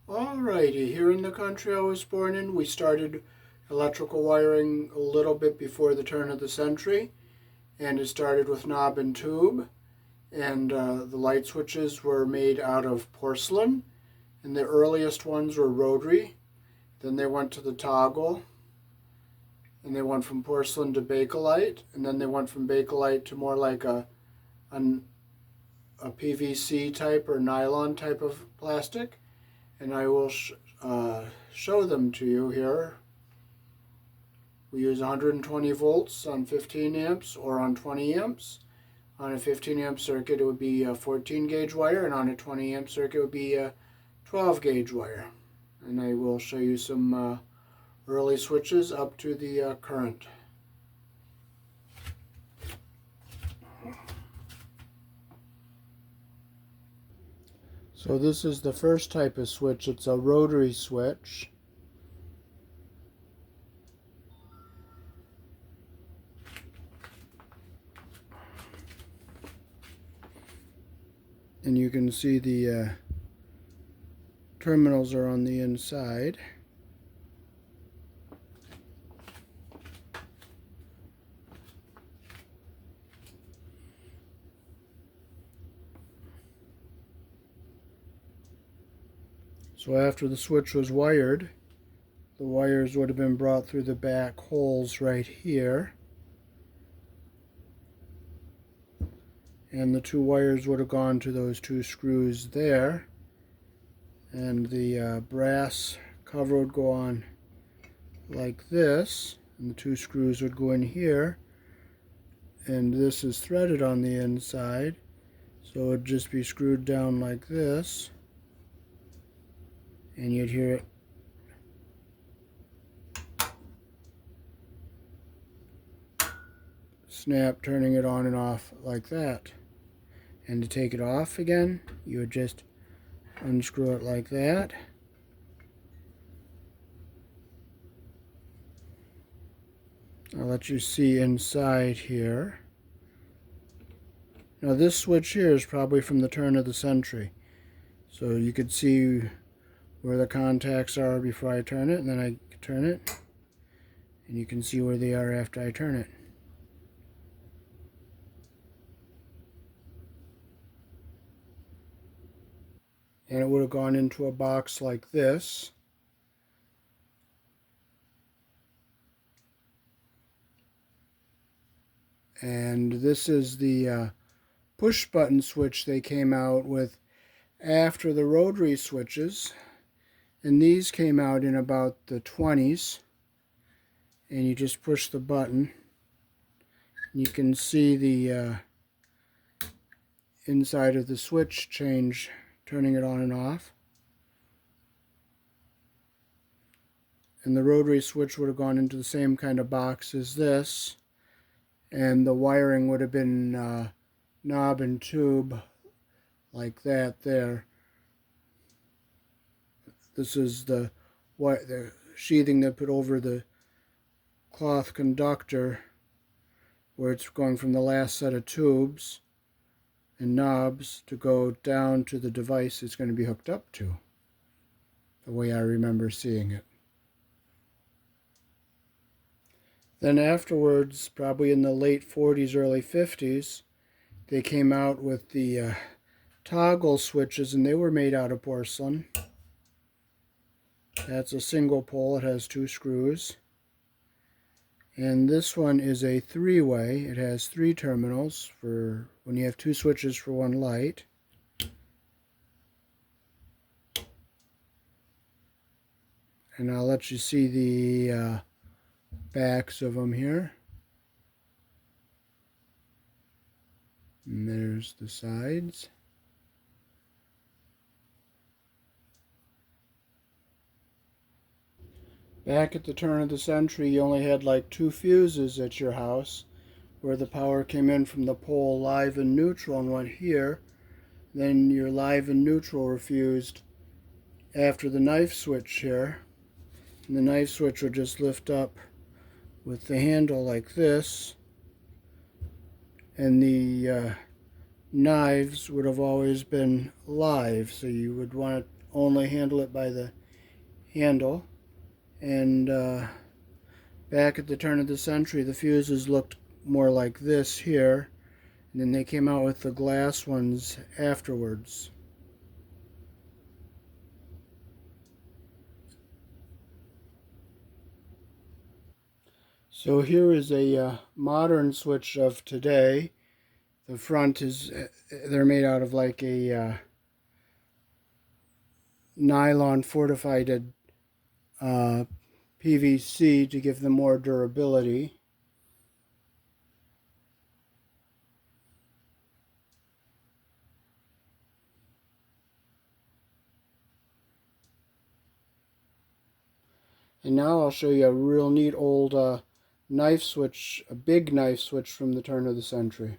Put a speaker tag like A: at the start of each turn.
A: Alrighty, here in the country I was born in, we started electrical wiring a little bit before the turn of the century, and it started with knob and tube, and the light switches were made out of porcelain, and the earliest ones were rotary. Then they went to the toggle, and they went from porcelain to Bakelite, and then they went from Bakelite to more like a PVC type or nylon type of plastic. And I will show them to you here. We use 120 volts on 15 amps or on 20 amps. On a 15 amp circuit it would be a 14 gauge wire, and on a 20 amp circuit it would be a 12 gauge wire. And I will show you some early switches up to the current. So this is the first type of switch. It's a rotary switch. And you can see the terminals are on the inside. So after the switch was wired, the wires would have been brought through the back holes right here. And the two wires would have gone to those two screws there. And the brass cover would go on like this. And the two screws would go in here. And this is threaded on the inside. So it would just be screwed down like this. And you'd hear it snap, turning it on and off like that. And to take it off again, you would just unscrew it like that. I'll let you see inside here. Now this switch here is probably from the turn of the century. So you could see where the contacts are before I turn it, and then I turn it, and you can see where they are after I turn it. And it would have gone into a box like this. And this is the push button switch they came out with after the rotary switches. And these came out in about the 20s. And you just push the button. You can see the inside of the switch change, turning it on and off. And the rotary switch would have gone into the same kind of box as this. And the wiring would have been knob and tube like that there. This is the sheathing they put over the cloth conductor, where it's going from the last set of tubes and knobs to go down to the device it's going to be hooked up to, the way I remember seeing it. Then afterwards, probably in the late 40s, early 50s, they came out with the toggle switches, and they were made out of porcelain. That's a single pole. It has two screws. And this one is a three-way. It has three terminals for when you have two switches for one light. And I'll let you see the backs of them here. And there's the sides. Back at the turn of the century, you only had like two fuses at your house, where the power came in from the pole live and neutral and went here. Then your live and neutral were fused after the knife switch here. And the knife switch would just lift up with the handle like this. And the knives would have always been live, so you would want only handle it by the handle. And back at the turn of the century, the fuses looked more like this here, and then they came out with the glass ones afterwards. So here is a modern switch of today. The front is, they're made out of like a nylon fortified PVC to give them more durability. And now I'll show you a real neat old knife switch, a big knife switch from the turn of the century.